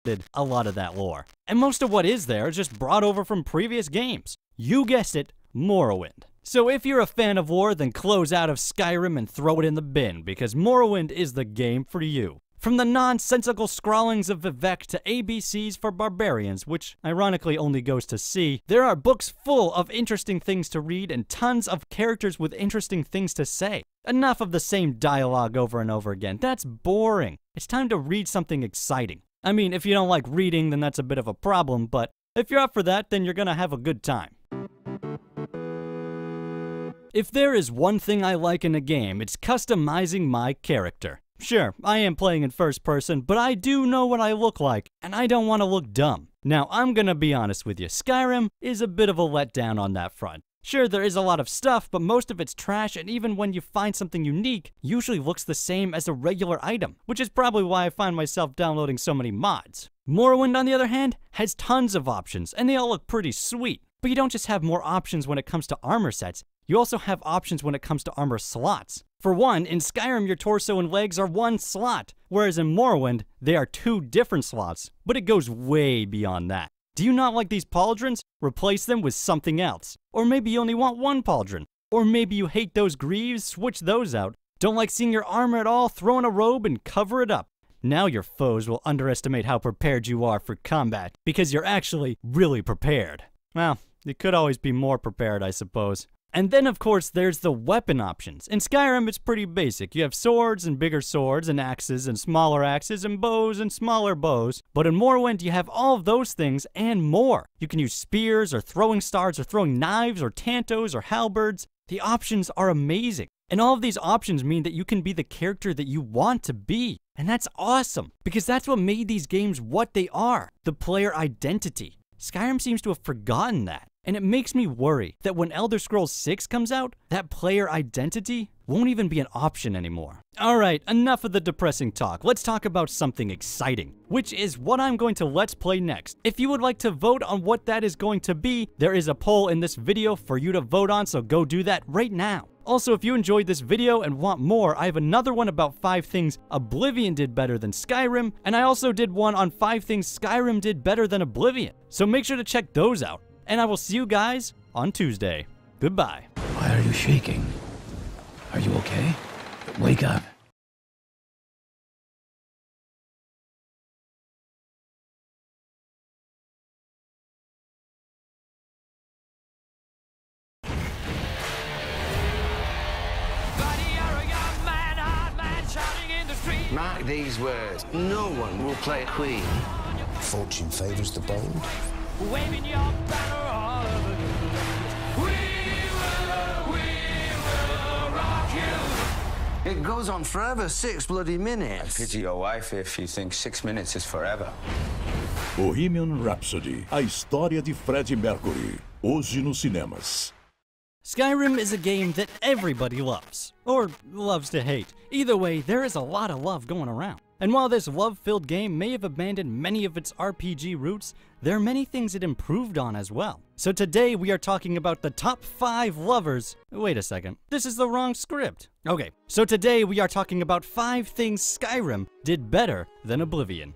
adapted a lot of that lore. And most of what is there is just brought over from previous games. You guessed it, Morrowind. So if you're a fan of lore, then close out of Skyrim and throw it in the bin, because Morrowind is the game for you. From the nonsensical scrawlings of Vivek to ABCs for barbarians, which ironically only goes to C, there are books full of interesting things to read and tons of characters with interesting things to say. Enough of the same dialogue over and over again. That's boring. It's time to read something exciting. I mean, if you don't like reading, then that's a bit of a problem, but if you're up for that, then you're gonna have a good time. If there is one thing I like in a game, it's customizing my character. Sure, I am playing in first person, but I do know what I look like, and I don't want to look dumb. Now, I'm gonna be honest with you, Skyrim is a bit of a letdown on that front. Sure, there is a lot of stuff, but most of it's trash, and even when you find something unique, usually looks the same as a regular item, which is probably why I find myself downloading so many mods. Morrowind, on the other hand, has tons of options, and they all look pretty sweet. But you don't just have more options when it comes to armor sets, you also have options when it comes to armor slots. For one, in Skyrim your torso and legs are one slot, whereas in Morrowind, they are two different slots, but it goes way beyond that. Do you not like these pauldrons? Replace them with something else. Or maybe you only want one pauldron. Or maybe you hate those greaves, switch those out. Don't like seeing your armor at all, throw in a robe and cover it up. Now your foes will underestimate how prepared you are for combat, because you're actually really prepared. Well, you could always be more prepared, I suppose. And then, of course, there's the weapon options. In Skyrim, it's pretty basic. You have swords and bigger swords and axes and smaller axes and bows and smaller bows. But in Morrowind, you have all of those things and more. You can use spears or throwing stars or throwing knives or tantos or halberds. The options are amazing. And all of these options mean that you can be the character that you want to be. And that's awesome, because that's what made these games what they are, the player identity. Skyrim seems to have forgotten that. And it makes me worry that when Elder Scrolls 6 comes out, that player identity won't even be an option anymore. Alright, enough of the depressing talk. Let's talk about something exciting, which is what I'm going to Let's Play next. If you would like to vote on what that is going to be, there is a poll in this video for you to vote on, so go do that right now. Also, if you enjoyed this video and want more, I have another one about 5 things Oblivion did better than Skyrim, and I also did one on 5 things Skyrim did better than Oblivion. So make sure to check those out. And I will see you guys on Tuesday. Goodbye. Why are you shaking? Are you okay? Wake up. Mark these words. No one will play Queen. Fortune favours the bold. Waving your banner all over the world. We will rock you. It goes on forever, 6 bloody minutes. I pity your wife if you think 6 minutes is forever. Bohemian Rhapsody, a história de Freddie Mercury, hoje nos cinemas. Skyrim is a game that everybody loves, or loves to hate. Either way, there is a lot of love going around. And while this love-filled game may have abandoned many of its RPG roots, there are many things it improved on as well. So today we are talking about the top 5 lovers. Wait a second, this is the wrong script. Okay, so today we are talking about 5 things Skyrim did better than Oblivion.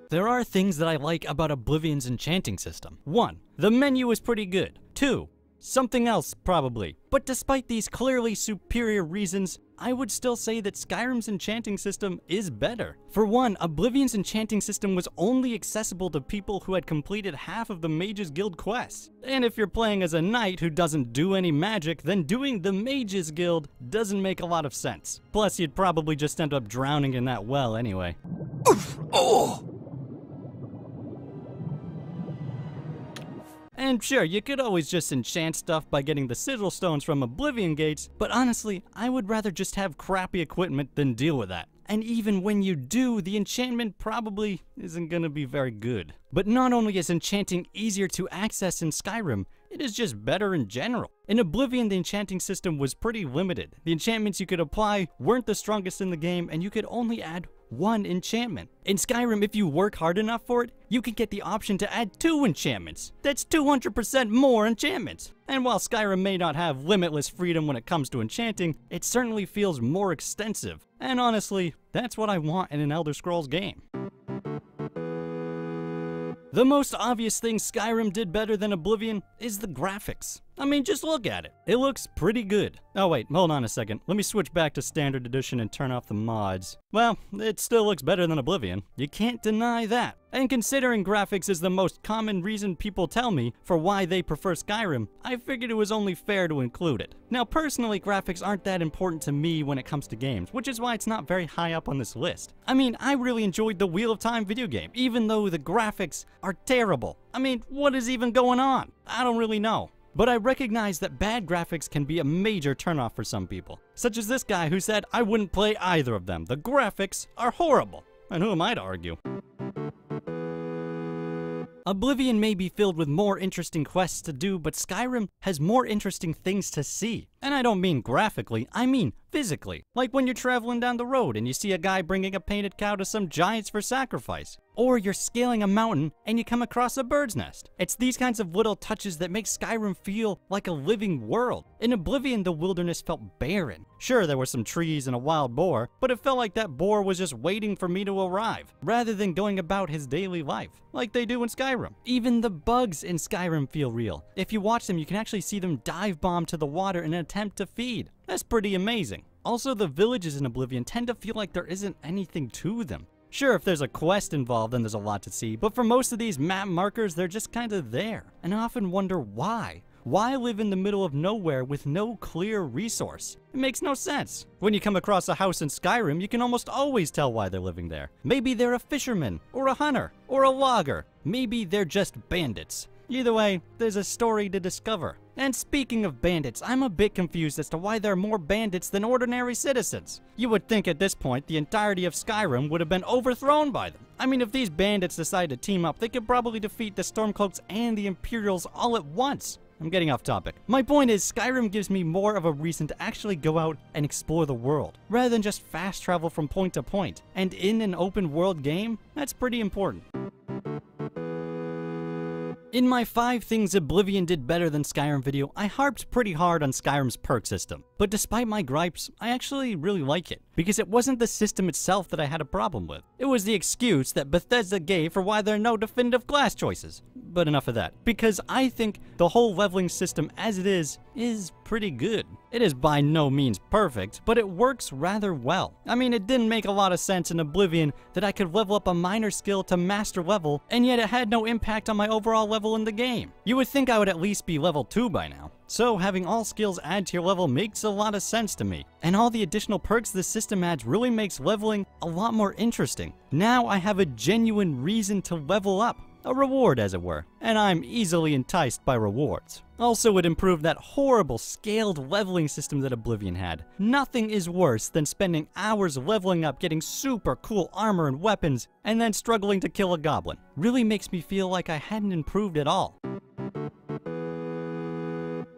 There are things that I like about Oblivion's enchanting system. 1. The menu is pretty good. 2. Something else, probably. But despite these clearly superior reasons, I would still say that Skyrim's enchanting system is better. For one, Oblivion's enchanting system was only accessible to people who had completed half of the Mages Guild quests. And if you're playing as a knight who doesn't do any magic, then doing the Mages Guild doesn't make a lot of sense. Plus, you'd probably just end up drowning in that well anyway. Oh! And sure, you could always just enchant stuff by getting the sigil stones from Oblivion Gates, but honestly, I would rather just have crappy equipment than deal with that. And even when you do, the enchantment probably isn't gonna be very good. But not only is enchanting easier to access in Skyrim, it is just better in general. In Oblivion, the enchanting system was pretty limited. The enchantments you could apply weren't the strongest in the game, and you could only add 1 enchantment. In Skyrim, if you work hard enough for it, you can get the option to add 2 enchantments. That's 200% more enchantments. And while Skyrim may not have limitless freedom when it comes to enchanting, it certainly feels more extensive. And honestly, that's what I want in an Elder Scrolls game. The most obvious thing Skyrim did better than Oblivion is the graphics. I mean, just look at it. It looks pretty good. Oh wait, hold on a second. Let me switch back to Standard Edition and turn off the mods. Well, it still looks better than Oblivion. You can't deny that. And considering graphics is the most common reason people tell me for why they prefer Skyrim, I figured it was only fair to include it. Now personally, graphics aren't that important to me when it comes to games, which is why it's not very high up on this list. I mean, I really enjoyed the Wheel of Time video game, even though the graphics are terrible. I mean, what is even going on? I don't really know. But I recognize that bad graphics can be a major turnoff for some people. Such as this guy who said I wouldn't play either of them. The graphics are horrible. And who am I to argue? Oblivion may be filled with more interesting quests to do, but Skyrim has more interesting things to see. And I don't mean graphically, I mean physically. Like when you're traveling down the road and you see a guy bringing a painted cow to some giants for sacrifice. Or you're scaling a mountain and you come across a bird's nest. It's these kinds of little touches that make Skyrim feel like a living world. In Oblivion, the wilderness felt barren. Sure, there were some trees and a wild boar, but it felt like that boar was just waiting for me to arrive, rather than going about his daily life, like they do in Skyrim. Even the bugs in Skyrim feel real. If you watch them, you can actually see them dive bomb to the water in an attempt to feed. That's pretty amazing. Also, the villages in Oblivion tend to feel like there isn't anything to them. Sure, if there's a quest involved, then there's a lot to see, but for most of these map markers, they're just kind of there. And I often wonder why. Why live in the middle of nowhere with no clear resource? It makes no sense. When you come across a house in Skyrim, you can almost always tell why they're living there. Maybe they're a fisherman, or a hunter, or a logger. Maybe they're just bandits. Either way, there's a story to discover. And speaking of bandits, I'm a bit confused as to why there are more bandits than ordinary citizens. You would think at this point the entirety of Skyrim would have been overthrown by them. I mean, if these bandits decide to team up, they could probably defeat the Stormcloaks and the Imperials all at once. I'm getting off topic. My point is, Skyrim gives me more of a reason to actually go out and explore the world, rather than just fast travel from point to point. And in an open world game, that's pretty important. In my 5 things Oblivion did better than Skyrim video, I harped pretty hard on Skyrim's perk system. But despite my gripes, I actually really like it, because it wasn't the system itself that I had a problem with. It was the excuse that Bethesda gave for why there are no definitive class choices. But enough of that, because I think the whole leveling system as it is pretty good. It is by no means perfect, but it works rather well. I mean, it didn't make a lot of sense in Oblivion that I could level up a minor skill to master level, and yet it had no impact on my overall level in the game. You would think I would at least be level 2 by now. So having all skills add to your level makes a lot of sense to me. And all the additional perks this system adds really makes leveling a lot more interesting. Now I have a genuine reason to level up. A reward, as it were, and I'm easily enticed by rewards. Also, it improved that horrible scaled leveling system that Oblivion had. Nothing is worse than spending hours leveling up, getting super cool armor and weapons, and then struggling to kill a goblin. Really makes me feel like I hadn't improved at all.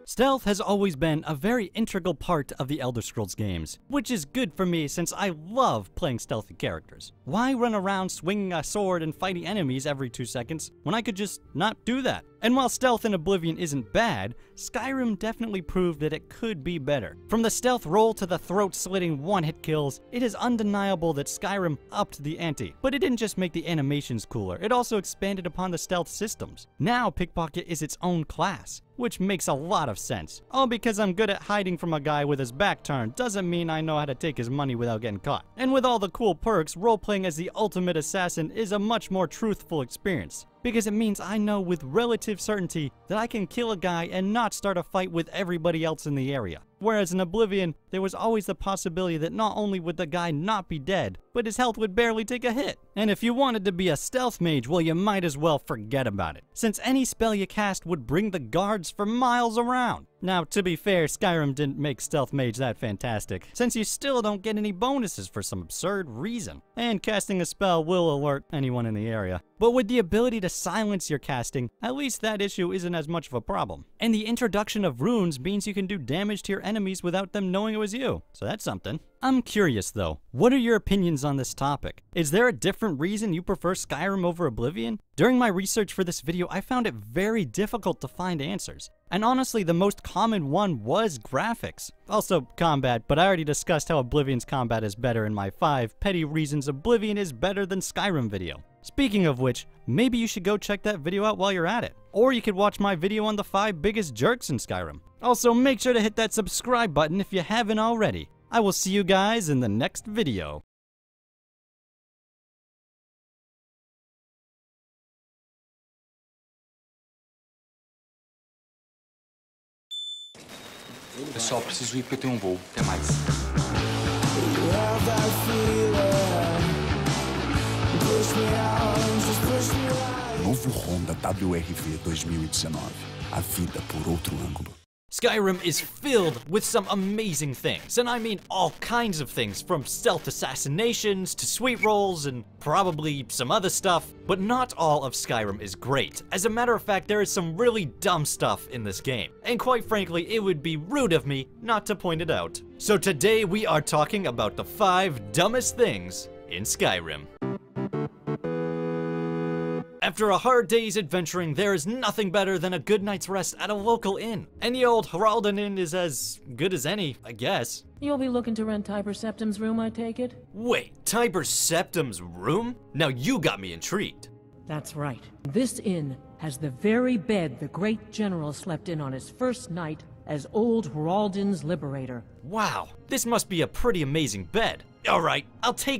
Stealth has always been a very integral part of the Elder Scrolls games, which is good for me since I love playing stealthy characters. Why run around swinging a sword and fighting enemies every 2 seconds when I could just not do that? And while stealth in Oblivion isn't bad, Skyrim definitely proved that it could be better. From the stealth roll to the throat-slitting one-hit kills, it is undeniable that Skyrim upped the ante. But it didn't just make the animations cooler, it also expanded upon the stealth systems. Now Pickpocket is its own class, which makes a lot of sense. All because I'm good at hiding from a guy with his back turned doesn't mean I know how to take his money without getting caught. And with all the cool perks, role-playing as the ultimate assassin is a much more truthful experience, because it means I know with relative certainty that I can kill a guy and not start a fight with everybody else in the area. Whereas in Oblivion, there was always the possibility that not only would the guy not be dead, but his health would barely take a hit. And if you wanted to be a stealth mage, well, you might as well forget about it, since any spell you cast would bring the guards for miles around. Now, to be fair, Skyrim didn't make stealth mage that fantastic, since you still don't get any bonuses for some absurd reason, and casting a spell will alert anyone in the area. But with the ability to silence your casting, at least that issue isn't as much of a problem. And the introduction of runes means you can do damage to your enemies without them knowing it was you. So that's something. I'm curious though, what are your opinions on this topic? Is there a different reason you prefer Skyrim over Oblivion? During my research for this video, I found it very difficult to find answers. And honestly, the most common one was graphics. Also combat, but I already discussed how Oblivion's combat is better in my 5 petty reasons Oblivion is better than Skyrim video. Speaking of which, maybe you should go check that video out while you're at it. Or you could watch my video on the 5 biggest jerks in Skyrim. Also, make sure to hit that subscribe button if you haven't already. I will see you guys in the next video. Pessoal, preciso ir porque eu tenho voo. Até mais. Novo Honda WRV 2019. A vida por outro ângulo. Skyrim is filled with some amazing things, and I mean all kinds of things, from stealth assassinations to sweet rolls and probably some other stuff, but not all of Skyrim is great. As a matter of fact, there is some really dumb stuff in this game, and quite frankly, it would be rude of me not to point it out. So today we are talking about the 5 dumbest things in Skyrim. After a hard day's adventuring, there is nothing better than a good night's rest at a local inn. And the old Heralden Inn is as good as any, I guess. You'll be looking to rent Tiber Septim's room, I take it? Wait, Tiber Septim's room? Now you got me intrigued. That's right. This inn has the very bed the great general slept in on his first night as old Heralden's liberator. Wow, this must be a pretty amazing bed. Alright, I'll take